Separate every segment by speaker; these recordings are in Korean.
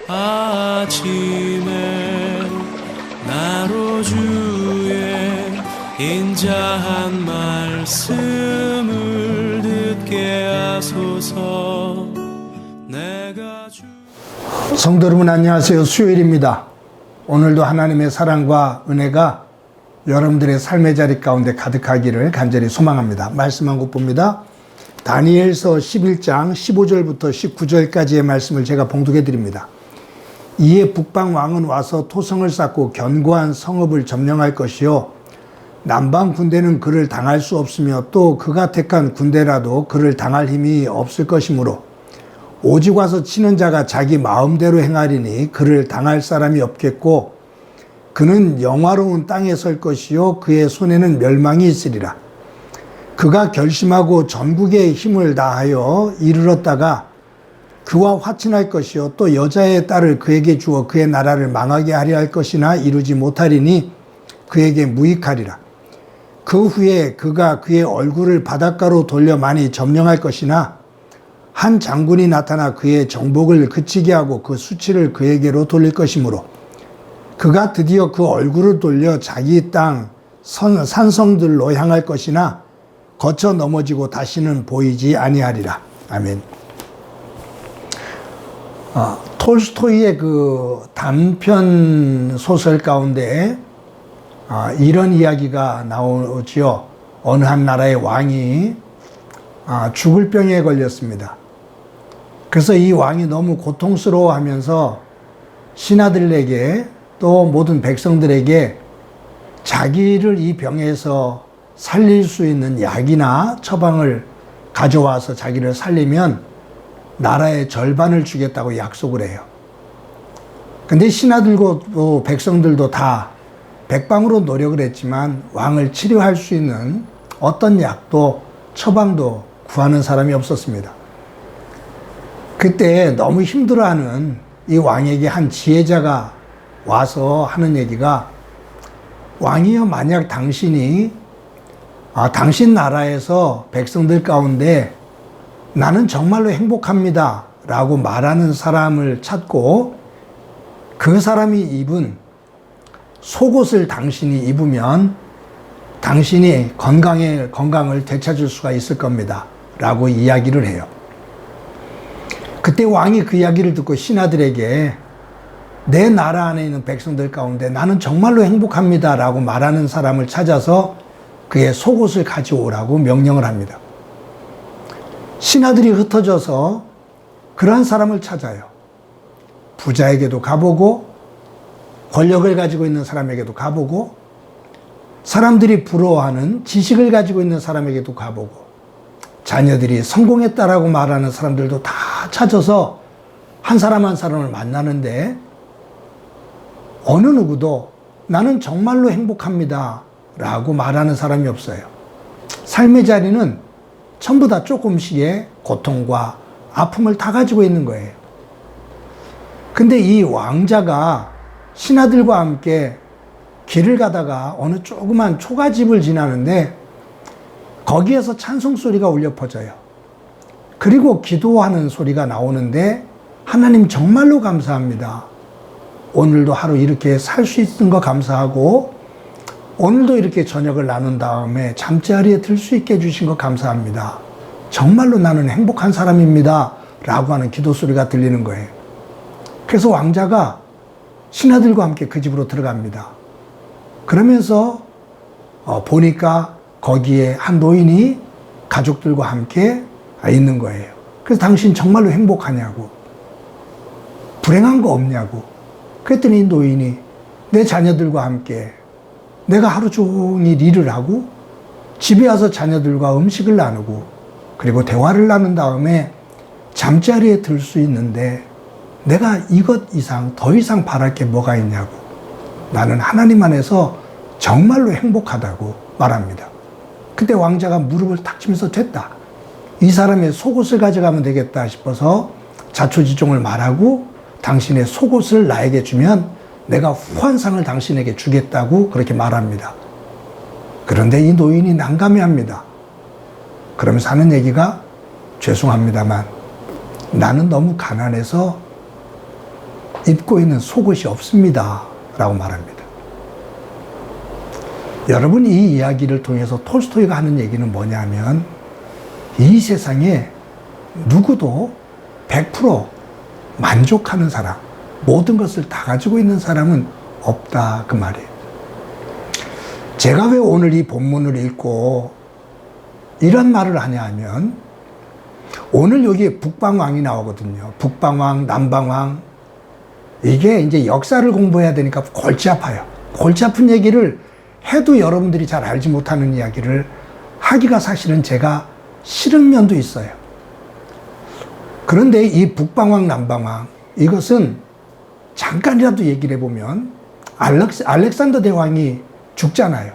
Speaker 1: 아침에 나로 주의 인자한 말씀을 듣게 하소서. 내가
Speaker 2: 성도 여러분 안녕하세요. 수요일입니다. 오늘도 하나님의 사랑과 은혜가 여러분들의 삶의 자리 가운데 가득하기를 간절히 소망합니다. 말씀 한 곳 봅니다. 다니엘서 11장 15절부터 19절까지의 말씀을 제가 봉독해 드립니다. 이에 북방 왕은 와서 토성을 쌓고 견고한 성읍을 점령할 것이요 남방 군대는 그를 당할 수 없으며 또 그가 택한 군대라도 그를 당할 힘이 없을 것이므로 오직 와서 치는 자가 자기 마음대로 행하리니 그를 당할 사람이 없겠고 그는 영화로운 땅에 설 것이요 그의 손에는 멸망이 있으리라. 그가 결심하고 전국의 힘을 다하여 이르렀다가 그와 화친할 것이요 또 여자의 딸을 그에게 주어 그의 나라를 망하게 하려 할 것이나 이루지 못하리니 그에게 무익하리라. 그 후에 그가 그의 얼굴을 바닷가로 돌려 많이 점령할 것이나 한 장군이 나타나 그의 정복을 그치게 하고 그 수치를 그에게로 돌릴 것이므로 그가 드디어 그 얼굴을 돌려 자기 땅 산성들로 향할 것이나 거쳐 넘어지고 다시는 보이지 아니하리라. 아멘. 톨스토이의 그 단편 소설 가운데 이런 이야기가 나오지요. 어느 한 나라의 왕이 죽을 병에 걸렸습니다. 그래서 이 왕이 너무 고통스러워하면서 신하들에게 또 모든 백성들에게 자기를 이 병에서 살릴 수 있는 약이나 처방을 가져와서 자기를 살리면 나라의 절반을 주겠다고 약속을 해요. 근데 신하들고 또 백성들도 다 백방으로 노력을 했지만 왕을 치료할 수 있는 어떤 약도 처방도 구하는 사람이 없었습니다. 그때 너무 힘들어하는 이 왕에게 한 지혜자가 와서 하는 얘기가, 왕이여, 만약 당신이 당신 나라에서 백성들 가운데 나는 정말로 행복합니다 라고 말하는 사람을 찾고 그 사람이 입은 속옷을 당신이 입으면 당신이 건강을 되찾을 수가 있을 겁니다 라고 이야기를 해요. 그때 왕이 그 이야기를 듣고 신하들에게 내 나라 안에 있는 백성들 가운데 나는 정말로 행복합니다 라고 말하는 사람을 찾아서 그의 속옷을 가져오라고 명령을 합니다. 신하들이 흩어져서 그러한 사람을 찾아요. 부자에게도 가보고 권력을 가지고 있는 사람에게도 가보고 사람들이 부러워하는 지식을 가지고 있는 사람에게도 가보고 자녀들이 성공했다라고 말하는 사람들도 다 찾아서 한 사람 한 사람을 만나는데 어느 누구도 나는 정말로 행복합니다 라고 말하는 사람이 없어요. 삶의 자리는 전부 다 조금씩의 고통과 아픔을 다 가지고 있는 거예요. 근데 이 왕자가 신하들과 함께 길을 가다가 어느 조그만 초가집을 지나는데 거기에서 찬송 소리가 울려 퍼져요. 그리고 기도하는 소리가 나오는데 하나님 정말로 감사합니다. 오늘도 하루 이렇게 살 수 있는 거 감사하고 오늘도 이렇게 저녁을 나눈 다음에 잠자리에 들 수 있게 해주신 거 감사합니다. 정말로 나는 행복한 사람입니다 라고 하는 기도 소리가 들리는 거예요. 그래서 왕자가 신하들과 함께 그 집으로 들어갑니다. 그러면서 보니까 거기에 한 노인이 가족들과 함께 있는 거예요. 그래서 당신 정말로 행복하냐고, 불행한 거 없냐고. 그랬더니 이 노인이 내 자녀들과 함께 내가 하루 종일 일을 하고 집에 와서 자녀들과 음식을 나누고 그리고 대화를 나눈 다음에 잠자리에 들 수 있는데 내가 이것 이상 더 이상 바랄 게 뭐가 있냐고, 나는 하나님 안에서 정말로 행복하다고 말합니다. 그때 왕자가 무릎을 탁 치면서 됐다, 이 사람의 속옷을 가져가면 되겠다 싶어서 자초지종을 말하고 당신의 속옷을 나에게 주면 내가 후한상을 당신에게 주겠다고 그렇게 말합니다. 그런데 이 노인이 난감해합니다. 그러면서 하는 얘기가, 죄송합니다만 나는 너무 가난해서 입고 있는 속옷이 없습니다. 라고 말합니다. 여러분, 이 이야기를 통해서 톨스토이가 하는 얘기는 뭐냐면, 이 세상에 누구도 100% 만족하는 사람, 모든 것을 다 가지고 있는 사람은 없다, 그 말이에요. 제가 왜 오늘 이 본문을 읽고 이런 말을 하냐 하면, 오늘 여기에 북방왕이 나오거든요. 북방왕, 남방왕. 이게 이제 역사를 공부해야 되니까 골치 아파요. 골치 아픈 얘기를 해도 여러분들이 잘 알지 못하는 이야기를 하기가 사실은 제가 싫은 면도 있어요. 그런데 이 북방왕, 남방왕, 이것은 잠깐이라도 얘기를 해보면, 알렉산더 대왕이 죽잖아요.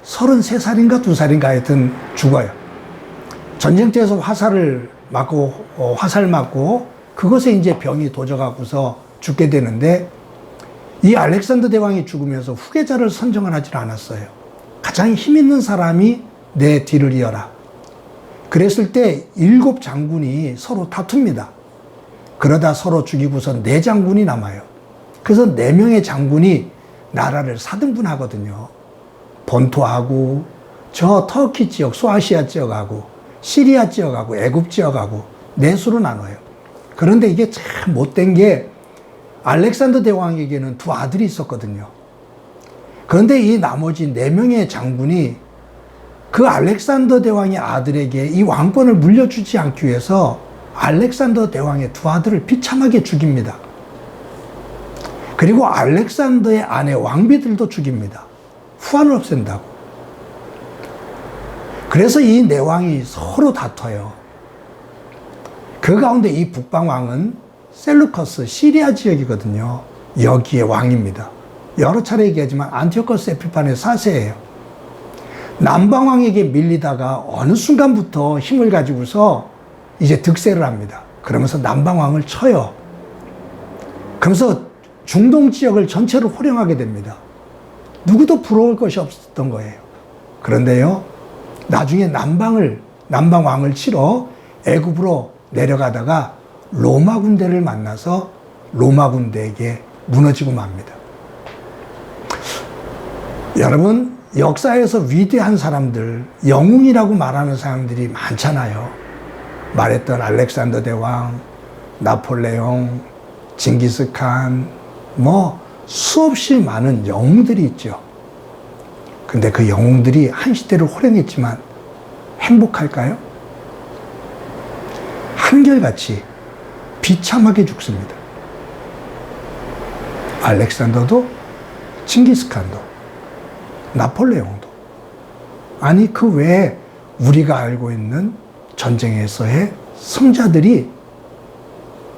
Speaker 2: 33살인가 2살인가 하여튼 죽어요. 전쟁터에서 화살 맞고 그것에 이제 병이 도져가고서 죽게 되는데, 이 알렉산더 대왕이 죽으면서 후계자를 선정을 하지 않았어요. 가장 힘 있는 사람이 내 뒤를 이어라. 그랬을 때 7 장군이 서로 다툽니다. 그러다 서로 죽이고서 4 장군이 남아요. 그래서 4명의 장군이 나라를 4등분하거든요. 본토하고 저 터키 지역, 소아시아 지역하고 시리아 지역하고 애굽 지역하고 4수로 나눠요. 그런데 이게 참 못된 게, 알렉산더 대왕에게는 2 아들이 있었거든요. 그런데 이 나머지 4명의 장군이 그 알렉산더 대왕의 아들에게 이 왕권을 물려주지 않기 위해서 알렉산더 대왕의 2 아들을 비참하게 죽입니다. 그리고 알렉산더의 아내 왕비들도 죽입니다. 후환을 없앤다고. 그래서 이 4왕이 서로 다퉈요. 그 가운데 이 북방왕은 셀루커스, 시리아 지역이거든요. 여기에 왕입니다. 여러 차례 얘기하지만 안티오커스 에피판의 4세예요. 남방왕에게 밀리다가 어느 순간부터 힘을 가지고서 이제 득세를 합니다. 그러면서 남방왕을 쳐요. 그러면서 중동 지역을 전체를 호령하게 됩니다. 누구도 부러울 것이 없었던 거예요. 그런데요, 나중에 남방왕을 치러 애굽으로 내려가다가 로마 군대를 만나서 로마 군대에게 무너지고 맙니다. 여러분, 역사에서 위대한 사람들, 영웅이라고 말하는 사람들이 많잖아요. 말했던 알렉산더 대왕, 나폴레옹, 징기스칸, 수없이 많은 영웅들이 있죠. 근데 그 영웅들이 한 시대를 호령했지만 행복할까요? 한결같이 비참하게 죽습니다. 알렉산더도, 칭기스칸도, 나폴레옹도, 아니 그 외에 우리가 알고 있는 전쟁에서의 승자들이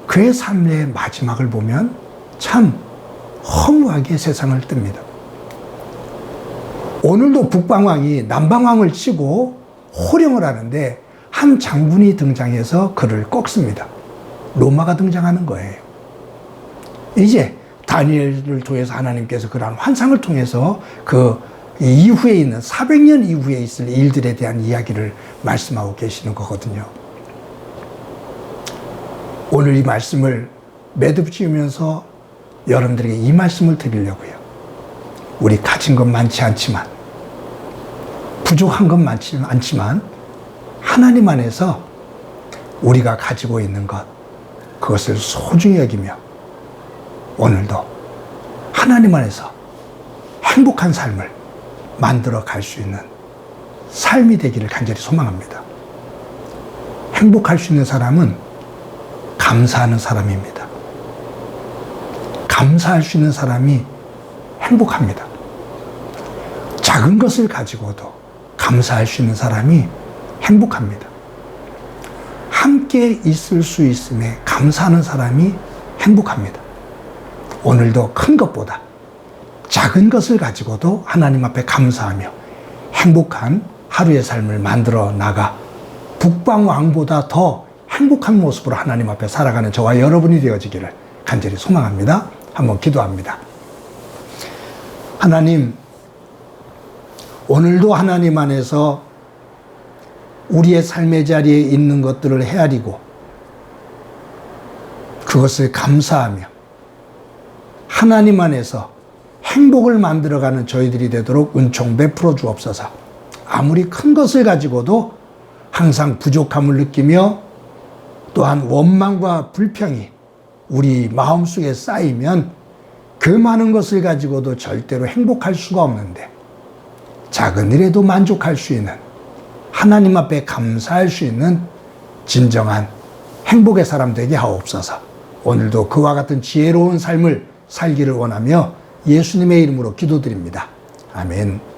Speaker 2: 그의 삶의 마지막을 보면 참 허무하게 세상을 뜹니다. 오늘도 북방왕이 남방왕을 치고 호령을 하는데 한 장군이 등장해서 그를 꺾습니다. 로마가 등장하는 거예요. 이제 다니엘을 통해서 하나님께서 그러한 환상을 통해서 그 이후에 있는 400년 이후에 있을 일들에 대한 이야기를 말씀하고 계시는 거거든요. 오늘 이 말씀을 매듭 지으면서 여러분들에게 이 말씀을 드리려고요. 우리 가진 것 많지 않지만, 부족한 것 많지 않지만 하나님 안에서 우리가 가지고 있는 것, 그것을 소중히 여기며 오늘도 하나님 안에서 행복한 삶을 만들어 갈 수 있는 삶이 되기를 간절히 소망합니다. 행복할 수 있는 사람은 감사하는 사람입니다. 감사할 수 있는 사람이 행복합니다. 작은 것을 가지고도 감사할 수 있는 사람이 행복합니다. 함께 있을 수 있음에 감사하는 사람이 행복합니다. 오늘도 큰 것보다 작은 것을 가지고도 하나님 앞에 감사하며 행복한 하루의 삶을 만들어 나가 북방왕보다 더 행복한 모습으로 하나님 앞에 살아가는 저와 여러분이 되어지기를 간절히 소망합니다. 한번 기도합니다. 하나님, 오늘도 하나님 안에서 우리의 삶의 자리에 있는 것들을 헤아리고 그것을 감사하며 하나님 안에서 행복을 만들어가는 저희들이 되도록 은총 베풀어 주옵소서. 아무리 큰 것을 가지고도 항상 부족함을 느끼며 또한 원망과 불평이 우리 마음속에 쌓이면 그 많은 것을 가지고도 절대로 행복할 수가 없는데 작은 일에도 만족할 수 있는, 하나님 앞에 감사할 수 있는 진정한 행복의 사람 되게 하옵소서. 오늘도 그와 같은 지혜로운 삶을 살기를 원하며 예수님의 이름으로 기도드립니다. 아멘.